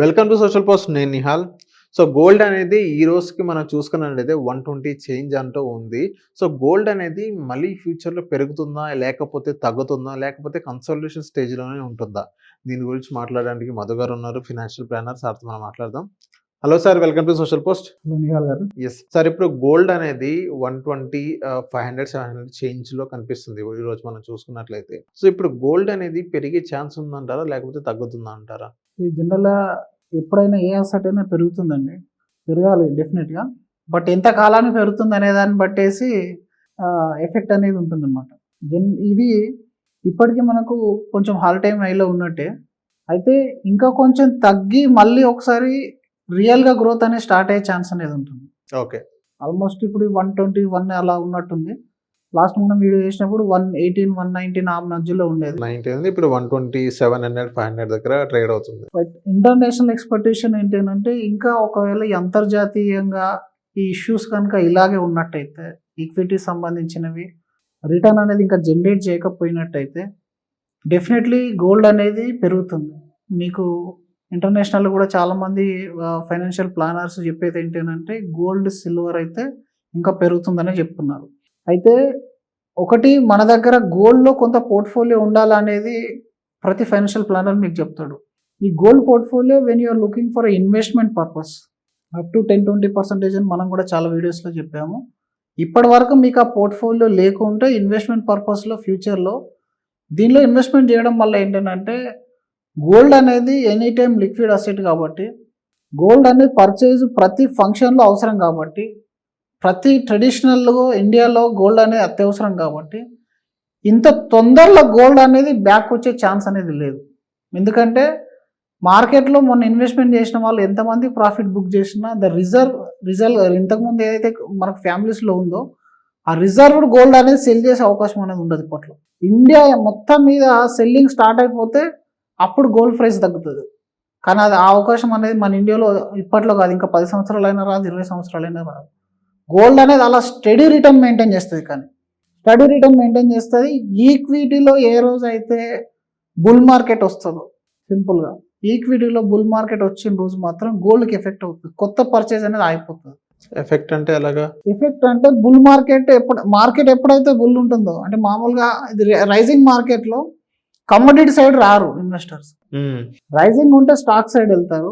Welcome to social post. నేను Nihal. So gold అనేది ఈ రోజుకి మనం చూసుకున్నట్లయితే 120 చేంజ్ అంటూ ఉంది. సో గోల్డ్ అనేది మళ్ళీ ఫ్యూచర్‌లో పెరుగుతుందా? లేకపోతే తగ్గుతుందా? లేకపోతే కన్సాలిడేషన్ స్టేజ్‌లోనే ఉంటుందా? దీని గురించి మాట్లాడడానికి మధు గారు ఉన్నారు. Financial planner. సార్‌తో మనం మాట్లాడదాం. Hello sir, welcome to social post. Hello Nihal గారు. యెస్. సార్, ఇప్పుడు గోల్డ్ అనేది 120, 500, 700 చేంజ్‌లో కనిపిస్తుంది ఈరోజు మనం చూసుకున్నట్లయితే. సో ఇప్పుడు గోల్డ్ అనేది పెరిగే ఛాన్స్ ఉందంటారా? లేకపోతే తగ్గుతుందా అంటారా? ఈ జనరల్‌గా ఎప్పుడైనా ఏ అసెట్ అయినా పెరుగుతుందండి. పెరగాలి డెఫినెట్‌గా. బట్ ఎంత కాలానికి పెరుగుతుంది అనే దాన్ని బట్టేసి ఎఫెక్ట్ అనేది ఉంటుందన్నమాట. ఇది ఇప్పటికీ మనకు కొంచెం ఆల్ టైమ్ హైలో ఉన్నట్టే. అయితే ఇంకా కొంచెం తగ్గి మళ్ళీ ఒకసారి రియల్‌గా గ్రోత్ అనేది స్టార్ట్ అయ్యే ఛాన్స్ అనేది ఉంటుంది. ఓకే. ఆల్మోస్ట్ ఇప్పుడు 121 అలా ఉన్నట్టుంది. లాస్ట్ మనం వీడియో చేసినప్పుడు 118, 119 ఆ మధ్యలో ఉండేది. 90 ఉంది. ఇప్పుడు 120, 700, 500 దగ్గర ట్రేడ్ అవుతుంది. బట్ ఇంటర్నేషనల్ ఎక్స్‌పెక్టేషన్ ఏంటంటే ఇంకా ఒకవేళ ఈ అంతర్జాతీయంగా ఈ ఇష్యూస్ కనుక ఇలాగే ఉన్నట్టయితే, ఈక్విటీ సంబంధించినవి రిటర్న్ అనేది ఇంకా జనరేట్ చేయకపోయినట్టయితే డెఫినెట్లీ గోల్డ్ అనేది పెరుగుతుంది. మీకు ఇంటర్నేషనల్‌లో కూడా చాలామంది ఫైనాన్షియల్ ప్లానర్స్ చెప్పేది ఏంటంటే గోల్డ్, సిల్వర్ అయితే ఇంకా పెరుగుతుందనే చెప్తున్నారు. అయితే ఒకటి మన దగ్గర గోల్డ్‌లో కొంత పోర్ట్‌ఫోలియో ఉండాలనేది ప్రతి ఫైనాన్షియల్ ప్లానర్ మీకు చెప్తాడు. ఈ gold portfolio when you are looking for investment purpose up to 10-20% అని మనం కూడా చాలా వీడియోస్‌లో చెప్పాము. ఇప్పటి వరకు మీకు ఆ పోర్ట్‌ఫోలియో లేకుంటే ఇన్వెస్ట్‌మెంట్ పర్పస్‌లో ఫ్యూచర్‌లో దీనిలో ఇన్వెస్ట్‌మెంట్ చేయడం వల్ల ఏంటంటే గోల్డ్ అనేది ఎనీ టైమ్ లిక్విడ్ అసెట్ కాబట్టి, గోల్డ్ అనేది పర్చేజ్ ప్రతి ఫంక్షన్‌లో అవసరం కాబట్టి, ప్రతి ట్రెడిషనల్‌గా ఇండియాలో గోల్డ్ అనేది అత్యవసరం కాబట్టి ఇంత తొందరలో గోల్డ్ అనేది బ్యాక్ వచ్చే ఛాన్స్ అనేది లేదు. ఎందుకంటే మార్కెట్లో మొన్న ఇన్వెస్ట్మెంట్ చేసిన వాళ్ళు ఎంతమంది ప్రాఫిట్ బుక్ చేసినా రిజర్వ్ ఇంతకుముందు ఏదైతే మనకు ఫ్యామిలీస్లో ఉందో ఆ రిజర్వ్డ్ గోల్డ్ అనేది సెల్ చేసే అవకాశం అనేది ఉండదు ఇప్పట్లో. ఇండియా మొత్తం మీద సెల్లింగ్ స్టార్ట్ అయిపోతే అప్పుడు గోల్డ్ ప్రైస్ తగ్గుతుంది. కానీ అది ఆ అవకాశం అనేది మన ఇండియాలో ఇప్పట్లో కాదు, ఇంకా 10 సంవత్సరాలైనా రాదు, 20 సంవత్సరాలైనా రాదు. గోల్డ్ అనేది అలా స్టడీ రిటర్న్ మెయింటైన్ చేస్తుంది. కానీ స్టడీ రిటర్న్ మెయింటైన్ చేస్తుంది. ఈక్విటీలో ఏ రోజు అయితే బుల్ మార్కెట్ వస్తుందో, సింపుల్గా ఈక్విటీలో బుల్ మార్కెట్ వచ్చిన రోజు మాత్రం గోల్డ్కి ఎఫెక్ట్ అవుతుంది. కొత్త పర్చేజ్ అనేది ఆగిపోతుంది. ఎఫెక్ట్ అంటే ఎలాగా? ఎఫెక్ట్ అంటే బుల్ మార్కెట్ ఎప్పుడైతే బుల్ ఉంటుందో, అంటే మామూలుగా ఇది రైజింగ్ మార్కెట్లో కమోడిటీ సైడ్ రారు ఇన్వెస్టర్స్. రైజింగ్ ఉంటే స్టాక్ సైడ్ వెళ్తారు,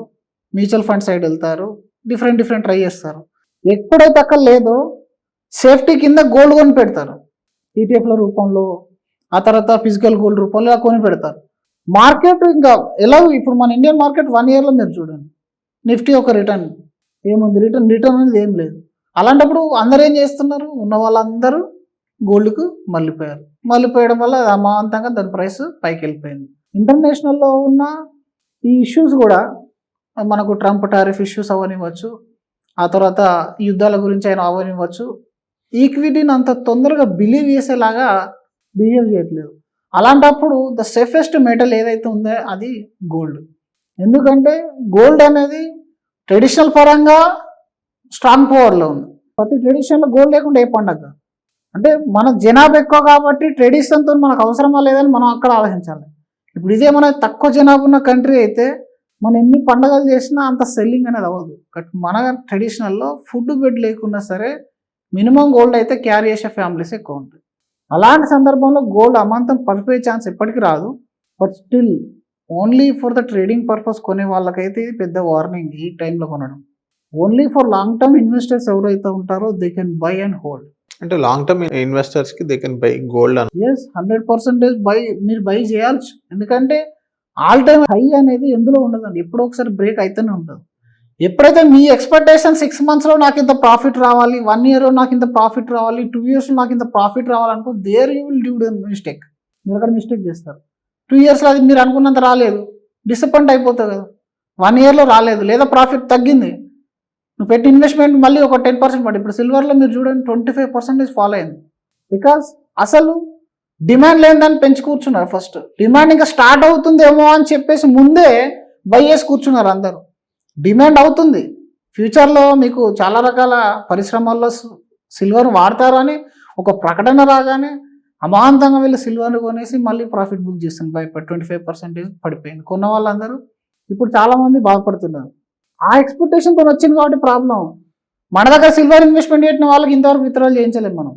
మ్యూచువల్ ఫండ్ సైడ్ వెళ్తారు, డిఫరెంట్ ట్రై చేస్తారు. ఎప్పుడైతే అక్కడ లేదో సేఫ్టీ కింద గోల్డ్ కొని పెడతారు. ఈటీఎఫ్ల రూపంలో, ఆ తర్వాత ఫిజికల్ గోల్డ్ రూపంలో ఇలా కొని పెడతారు. మార్కెట్ ఇంకా ఎలా ఇప్పుడు మన ఇండియన్ మార్కెట్ 1 ఇయర్లో మీరు చూడండి, నిఫ్టీ ఒక రిటర్న్ ఏముంది, రిటర్న్ అనేది ఏం లేదు. అలాంటప్పుడు అందరూ ఏం చేస్తున్నారు, ఉన్న వాళ్ళందరూ గోల్డ్కు మళ్ళీపోయడం వల్ల అమాంతంగా దాని ప్రైస్ పైకి వెళ్ళిపోయింది. ఇంటర్నేషనల్లో ఉన్న ఈ ఇష్యూస్ కూడా మనకు ట్రంప్ టారిఫ్ ఇష్యూస్ అవనివ్వచ్చు, ఆ తర్వాత యుద్ధాల గురించి అయినా అవనివ్వచ్చు, ఈక్విటీని అంత తొందరగా బిలీవ్ చేసేలాగా బిహేవ్ చేయట్లేదు. అలాంటప్పుడు ద సేఫెస్ట్ మెటల్ ఏదైతే ఉందో అది గోల్డ్. ఎందుకంటే గోల్డ్ అనేది ట్రెడిషనల్ పరంగా స్ట్రాంగ్ పవర్లో ఉంది. ప్రతి ట్రెడిషన్లో గోల్డ్ లేకుండా ఏ పండగ, అంటే మన జనాభా ఎక్కువ కాబట్టి ట్రెడిషన్తో మనకు అవసరమా లేదని మనం అక్కడ ఆలోచించాలి. ఇప్పుడు ఇదే మన తక్కువ జనాభా ఉన్న కంట్రీ అయితే మనం ఎన్ని పండుగలు చేసినా అంత సెల్లింగ్ అనేది అవ్వదు. బట్ మన ట్రెడిషనల్లో ఫుడ్ బెడ్ లేకున్నా సరే మినిమం గోల్డ్ అయితే క్యారీ చేసే ఫ్యామిలీస్ ఎక్కువ ఉంటాయి. అలాంటి సందర్భంలో గోల్డ్ అమాంతం పడిపోయే ఛాన్స్ ఎప్పటికీ రాదు. But still only for the trading purpose కొనే వాళ్ళకైతే ఇది పెద్ద వార్నింగ్ ఈ టైంలో కొనడం. Only for long term investors ఎవరైతే ఉంటారో they can buy and hold. అంటే లాంగ్ టర్మ్ ఇన్వెస్టర్స్ కి దే కెన్ బై గోల్డ్ అని. ఎస్, 100% మీరు బై చేయాల్సి. ఎందుకంటే ఆల్ టైమ్ హై అనేది ఎందులో ఉండదండి, ఎప్పుడో ఒకసారి బ్రేక్ అయితేనే ఉంటుంది. ఎప్పుడైతే మీ ఎక్స్పెక్టేషన్ 6 monthsలో నాకు ఇంత ప్రాఫిట్ రావాలి, 1 yearలో నాకు ఇంత ప్రాఫిట్ రావాలి, 2 yearsలో నాకు ఇంత ప్రాఫిట్ రావాలనుకో, there you will do the mistake. మీరు అక్కడ మిస్టేక్ చేస్తారు. 2 yearsలో అది మీరు అనుకున్నంత రాలేదు, డిసప్పాయింట్ అయిపోతుంది కదా. 1 yearలో రాలేదు లేదా ప్రాఫిట్ తగ్గింది, నువ్వు పెట్టి ఇన్వెస్ట్మెంట్ మళ్ళీ ఒక 10% పడి. ఇప్పుడు సిల్వర్లో మీరు చూడండి 25% ఫాలో అయింది. బికాస్ అసలు డిమాండ్ లేదని పెంచి కూర్చున్నారు. ఫస్ట్ డిమాండ్ ఇంకా స్టార్ట్ అవుతుందేమో అని చెప్పేసి ముందే బై చేసి కూర్చున్నారు అందరూ. డిమాండ్ అవుతుంది, ఫ్యూచర్లో మీకు చాలా రకాల పరిశ్రమల్లో సిల్వర్ వాడతారు అని ఒక ప్రకటన రాగానే అమాంతంగా వెళ్ళి సిల్వర్ని కొనేసి మళ్ళీ ప్రాఫిట్ బుక్ చేస్తుంది. 25% పడిపోయింది. కొన్న వాళ్ళందరూ ఇప్పుడు చాలా మంది బాధపడుతున్నారు. ఆ ఎక్స్పెక్టేషన్తో వచ్చింది కాబట్టి ప్రాబ్లం. మన దగ్గర సిల్వర్ ఇన్వెస్ట్మెంట్ పెట్టిన వాళ్ళకి ఇంతవరకు విత్డ్రాల్ చేయించలేము మనం.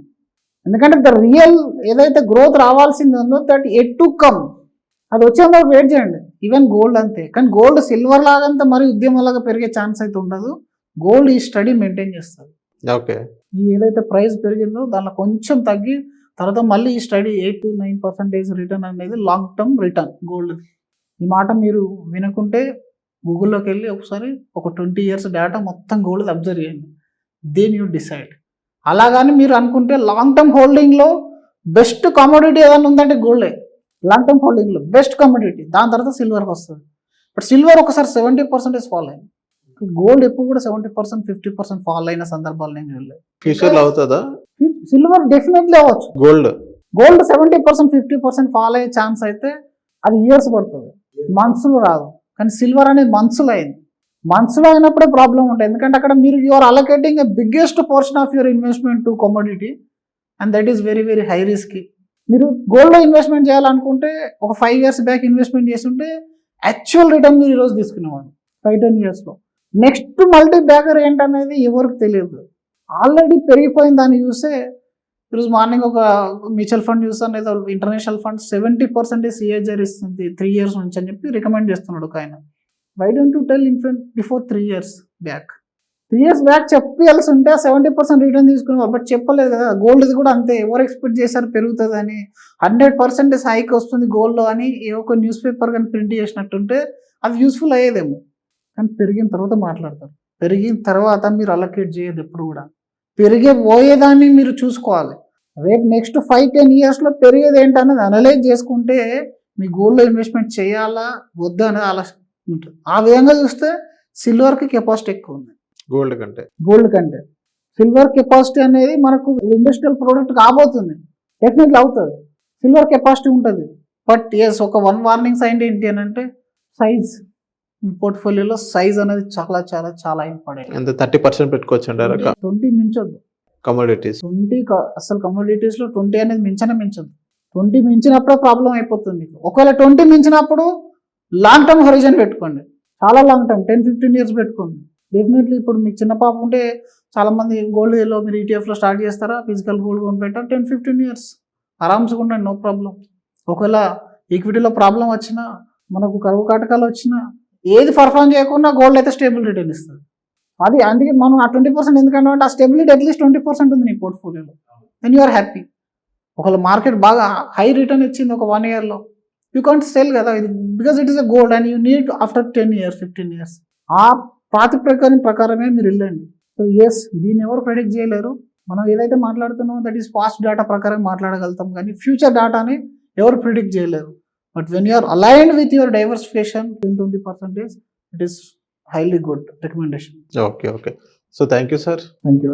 ఎందుకంటే ద రియల్ ఏదైతే గ్రోత్ రావాల్సింది ఉందో దట్ ఎట్ టు కమ్, అది వచ్చేంత వరకు వెయిట్ చేయండి. ఈవెన్ గోల్డ్ అంతే. కానీ గోల్డ్ సిల్వర్ లాగంతా మరి ఉద్యమంలాగా పెరిగే ఛాన్స్ అయితే ఉండదు. గోల్డ్ ఈ స్టడీ మెయింటైన్ చేస్తుంది. ఓకే. ఈ ఏదైతే ప్రైస్ పెరిగిందో దానిలో కొంచెం తగ్గి తర్వాత మళ్ళీ ఈ స్టడీ 8 to 9% రిటర్న్ అనేది లాంగ్ టర్మ్ రిటర్న్ గోల్డ్. ఈ మాట మీరు వినుకుంటే గూగుల్లోకి వెళ్ళి ఒకసారి ఒక 20 years డేటా మొత్తం గోల్డ్ అబ్జర్వ్ చేయండి. Then you decide. అలాగని మీరు అనుకుంటే లాంగ్ టర్మ్ హోల్డింగ్లో బెస్ట్ కమోడిటీ ఏదైనా ఉందంటే గోల్డే. లాంగ్ టర్మ్ హోల్డింగ్లో బెస్ట్ కమోడిటీ. దాని తర్వాత సిల్వర్కి వస్తుంది. బట్ సిల్వర్ ఒకసారి 70% ఫాల్ అయింది. గోల్డ్ ఎప్పుడు కూడా 70% 50% ఫాల్ అయిన సందర్భాలు నేను చూడలేదు. ఫ్యూచర్లో అవుతుందా? సిల్వర్ డెఫినెట్లీ అవ్వచ్చు. గోల్డ్ 70% 50% ఫాల్ అయ్యే ఛాన్స్ అయితే అది ఇయర్స్ పడుతుంది, మంత్స్లో రాదు. కానీ సిల్వర్ అనేది మంత్స్లో అయింది. మంత్స్లో అయినప్పుడే ప్రాబ్లం ఉంటుంది. ఎందుకంటే అక్కడ మీరు you are allocating a biggest portion of your investment to commodity and that is very very high risk. మీరు గోల్డ్లో ఇన్వెస్ట్మెంట్ చేయాలనుకుంటే ఒక 5 years బ్యాక్ ఇన్వెస్ట్మెంట్ చేస్తుంటే యాక్చువల్ రిటర్న్ మీరు ఈరోజు తీసుకునేవాడు 5-10 yearsలో. నెక్స్ట్ మల్టీ బ్యాగర్ ఏంటనేది ఎవరికి తెలియదు. ఆల్రెడీ పెరిగిపోయిన దాన్ని చూస్తే ఈరోజు మార్నింగ్ ఒక మ్యూచువల్ ఫండ్ చూస్తాను, ఏదో ఇంటర్నేషనల్ ఫండ్ 70% CAGR ఇస్తుంది 3 years నుంచి అని చెప్పి రికమెండ్ చేస్తున్నాడు ఒక ఆయన. Why don't you tell in front before 3 years back? 3 years back చెప్పాల్సి ఉంటే 70% రిటర్న్ తీసుకునేవారు. బట్ చెప్పలేదు కదా. గోల్డ్ కూడా అంతే. ఎవరు ఎక్స్పెక్ట్ చేశారు పెరుగుతుంది అని? 100% హైక్ వస్తుంది గోల్డ్లో అని ఏ ఒక న్యూస్ పేపర్ కానీ ప్రింట్ చేసినట్టుంటే అది యూస్ఫుల్ అయ్యేదేమో. కానీ పెరిగిన తర్వాత మాట్లాడతారు. పెరిగిన తర్వాత మీరు అలొకేట్ చేయదు ఎప్పుడు కూడా. పోయేదాన్ని మీరు చూసుకోవాలి. రేపు నెక్స్ట్ 5-10 yearsలో పెరిగేది ఏంటనేది అనలైజ్ చేసుకుంటే మీ గోల్డ్లో ఇన్వెస్ట్మెంట్ చేయాలా వద్దా అనేది ఆలోచన ఉంటుంది. ఆ విధంగా చూస్తే సిల్వర్కి కెపాసిటీ ఎక్కువ ఉంది గోల్డ్ కంటే. సిల్వర్ కెపాసిటీ అనేది మనకు ఇండస్ట్రియల్ ప్రోడక్ట్ కాబోతుంది, డెఫినెట్లీ అవుతుంది. సిల్వర్ కెపాసిటీ ఉంటుంది. బట్ ఎస్ ఒక 1 warning సైన్ ఏంటి అని అంటే సైజ్. పోర్ట్ఫోలియోలో సైజ్ అనేది చాలా చాలా చాలా ఇంపార్టెంట్. ఎంత 30% పెట్టుకోవచ్చు అంటారా? 20 మించొద్దు. కమోడిటీస్ 20 అసలు కమోడిటీస్లో 20 అనేది మించొద్దు. 20 మించినప్పుడే ప్రాబ్లం అయిపోతుంది మీకు. ఒకవేళ 20 మించినప్పుడు లాంగ్ టర్మ్ హొరైజన్ పెట్టుకోండి. చాలా లాంగ్ టర్మ్ 10-15 years పెట్టుకోండి. డెఫినెట్లీ ఇప్పుడు మీకు చిన్న పాప ఉంటే చాలామంది గోల్డ్లో మీరు ETFలో స్టార్ట్ చేస్తారా? ఫిజికల్ గోల్డ్ కొని పెట్టారు 10-15 years ఆరామ్స్గా ఉండండి, నో ప్రాబ్లం. ఒకవేళ ఈక్విటీలో ప్రాబ్లం వచ్చినా, మనకు కరువు కాటకాలు వచ్చినా, ఏది పర్ఫామ్ చేయకుండా గోల్డ్ అయితే స్టేబుల్ రిటర్న్ ఇస్తుంది. అది అందుకే మనం ఆ 20% ఎందుకంటే ఆ స్టెబిలిటీ అట్లీస్ట్ 20% ఉంది నీ పోర్ట్ఫోలియోలో. Then you are happy. ఒకవేళ మార్కెట్ బాగా హై రిటర్న్ ఇచ్చింది ఒక 1 yearలో, యూ కాంట్ సెల్ కదా ఇది, because it is a gold and you need after 10 years 15 years. ఆ ప్రకారమే మీరు వెళ్ళండి. సో ఎస్, దీన్ని ఎవరు ప్రెడిక్ట్ చేయలేరు. మనం ఏదైతే మాట్లాడుతున్నామో దట్ ఈస్ పాస్ట్ డేటా ప్రకారం మాట్లాడగలుగుతాం, కానీ ఫ్యూచర్ డేటాని ఎవరు ప్రిడిక్ట్ చేయలేరు. But when you are aligned with your diversification 10-20%, it is highly good recommendation. Okay. So thank you, sir. Thank you.